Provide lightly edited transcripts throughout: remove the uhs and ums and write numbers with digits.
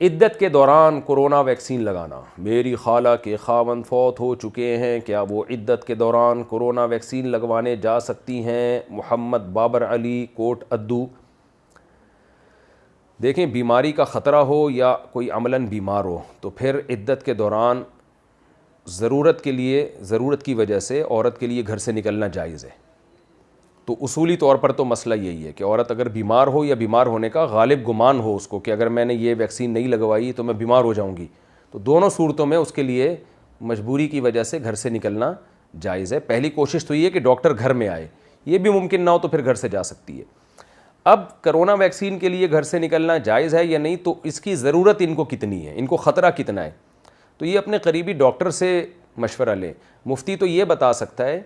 عدت کے دوران کورونا ویکسین لگانا. میری خالہ کے خاوند فوت ہو چکے ہیں, کیا وہ عدت کے دوران کورونا ویکسین لگوانے جا سکتی ہیں؟ محمد بابر علی, کوٹ ادو. دیکھیں, بیماری کا خطرہ ہو یا کوئی عملاً بیمار ہو تو پھر عدت کے دوران ضرورت کی وجہ سے عورت کے لیے گھر سے نکلنا جائز ہے. تو اصولی طور پر تو مسئلہ یہی ہے کہ عورت اگر بیمار ہو یا بیمار ہونے کا غالب گمان ہو اس کو کہ اگر میں نے یہ ویکسین نہیں لگوائی تو میں بیمار ہو جاؤں گی, تو دونوں صورتوں میں اس کے لیے مجبوری کی وجہ سے گھر سے نکلنا جائز ہے. پہلی کوشش تو یہ ہے کہ ڈاکٹر گھر میں آئے, یہ بھی ممکن نہ ہو تو پھر گھر سے جا سکتی ہے. اب کرونا ویکسین کے لیے گھر سے نکلنا جائز ہے یا نہیں, تو اس کی ضرورت ان کو کتنی ہے, ان کو خطرہ کتنا ہے, تو یہ اپنے قریبی ڈاکٹر سے مشورہ لیں. مفتی تو یہ بتا سکتا ہے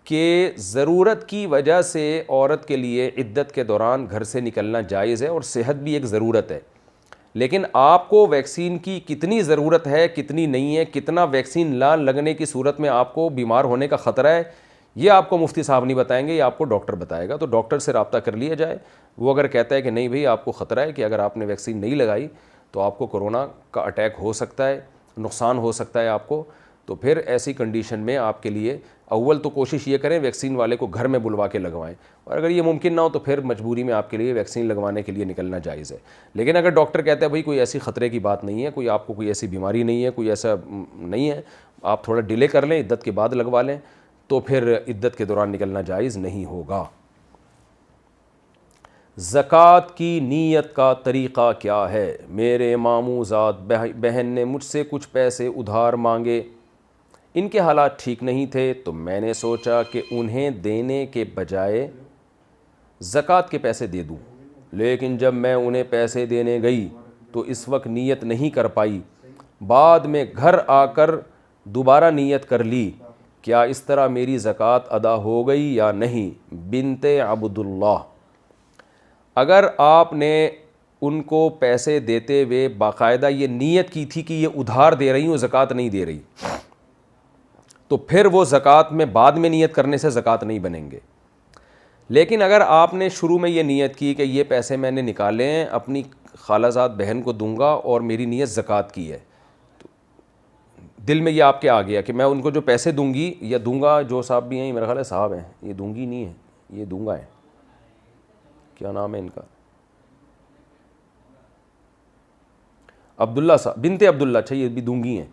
کہ ضرورت کی وجہ سے عورت کے لیے عدت کے دوران گھر سے نکلنا جائز ہے اور صحت بھی ایک ضرورت ہے. لیکن آپ کو ویکسین کی کتنی ضرورت ہے, کتنی نہیں ہے, کتنا ویکسین نہ لگنے کی صورت میں آپ کو بیمار ہونے کا خطرہ ہے, یہ آپ کو مفتی صاحب نہیں بتائیں گے, یہ آپ کو ڈاکٹر بتائے گا. تو ڈاکٹر سے رابطہ کر لیا جائے. وہ اگر کہتا ہے کہ نہیں بھئی آپ کو خطرہ ہے کہ اگر آپ نے ویکسین نہیں لگائی تو آپ کو کورونا کا اٹیک ہو سکتا ہے, نقصان ہو سکتا ہے آپ کو, تو پھر ایسی کنڈیشن میں آپ کے لیے اول تو کوشش یہ کریں ویکسین والے کو گھر میں بلوا کے لگوائیں, اور اگر یہ ممکن نہ ہو تو پھر مجبوری میں آپ کے لیے ویکسین لگوانے کے لیے نکلنا جائز ہے. لیکن اگر ڈاکٹر کہتا ہے بھئی کوئی ایسی خطرے کی بات نہیں ہے, کوئی آپ کو کوئی ایسی بیماری نہیں ہے, کوئی ایسا نہیں ہے, آپ تھوڑا ڈیلے کر لیں, عدت کے بعد لگوا لیں, تو پھر عدت کے دوران نکلنا جائز نہیں ہوگا. زکوٰۃ کی نیت کا طریقہ کیا ہے؟ میرے ماموں زاد بہن نے مجھ سے کچھ پیسے ادھار مانگے, ان کے حالات ٹھیک نہیں تھے, تو میں نے سوچا کہ انہیں دینے کے بجائے زکوٰۃ کے پیسے دے دوں, لیکن جب میں انہیں پیسے دینے گئی تو اس وقت نیت نہیں کر پائی, بعد میں گھر آ کر دوبارہ نیت کر لی, کیا اس طرح میری زکوٰۃ ادا ہو گئی یا نہیں؟ بنت عبداللہ. اگر آپ نے ان کو پیسے دیتے ہوئے باقاعدہ یہ نیت کی تھی کہ یہ ادھار دے رہی ہوں, زکوٰۃ نہیں دے رہی, تو پھر وہ زکوٰۃ میں بعد میں نیت کرنے سے زکوٰۃ نہیں بنیں گے. لیکن اگر آپ نے شروع میں یہ نیت کی کہ یہ پیسے میں نے نکالے ہیں اپنی خالہ زاد بہن کو دوں گا اور میری نیت زکوٰۃ کی ہے, تو دل میں یہ آپ کے آ گیا کہ میں ان کو جو پیسے دوں گی یا دوں گا, جو صاحب بھی ہیں میرا خیال ہے صاحب ہیں, یہ دوں گی نہیں ہے, یہ دوں گا ہے, کیا نام ہے ان کا, عبداللہ صاحب, بنت عبداللہ, اچھا یہ بھی دوں گی ہیں.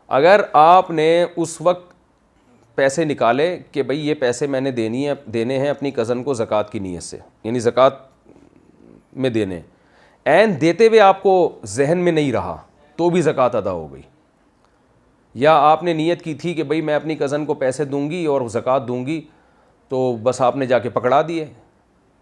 اگر آپ نے اس وقت پیسے نکالے کہ بھئی یہ پیسے میں نے دینے ہیں اپنی کزن کو زکوٰۃ کی نیت سے, یعنی زکوٰۃ میں دینے, عین دیتے ہوئے آپ کو ذہن میں نہیں رہا تو بھی زکوٰۃ ادا ہو گئی. یا آپ نے نیت کی تھی کہ بھئی میں اپنی کزن کو پیسے دوں گی اور زکوٰۃ دوں گی, تو بس آپ نے جا کے پکڑا دیے,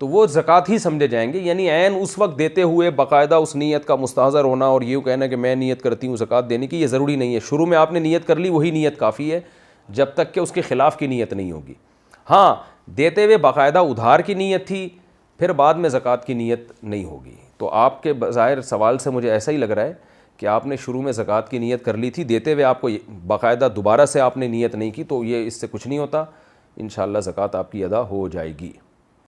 تو وہ زکوٰۃ ہی سمجھے جائیں گے. یعنی عین اس وقت دیتے ہوئے باقاعدہ اس نیت کا مستحضر ہونا اور یہ کہنا کہ میں نیت کرتی ہوں زکوٰۃ دینے کی, یہ ضروری نہیں ہے. شروع میں آپ نے نیت کر لی, وہی نیت کافی ہے جب تک کہ اس کے خلاف کی نیت نہیں ہوگی. ہاں, دیتے ہوئے باقاعدہ ادھار کی نیت تھی, پھر بعد میں زکوٰۃ کی نیت نہیں ہوگی. تو آپ کے بظاہر سوال سے مجھے ایسا ہی لگ رہا ہے کہ آپ نے شروع میں زکوٰۃ کی نیت کر لی تھی, دیتے ہوئے آپ کو باقاعدہ دوبارہ سے آپ نے نیت نہیں کی, تو یہ اس سے کچھ نہیں ہوتا, انشاءاللہ زکوٰۃ آپ کی ادا ہو جائے گی.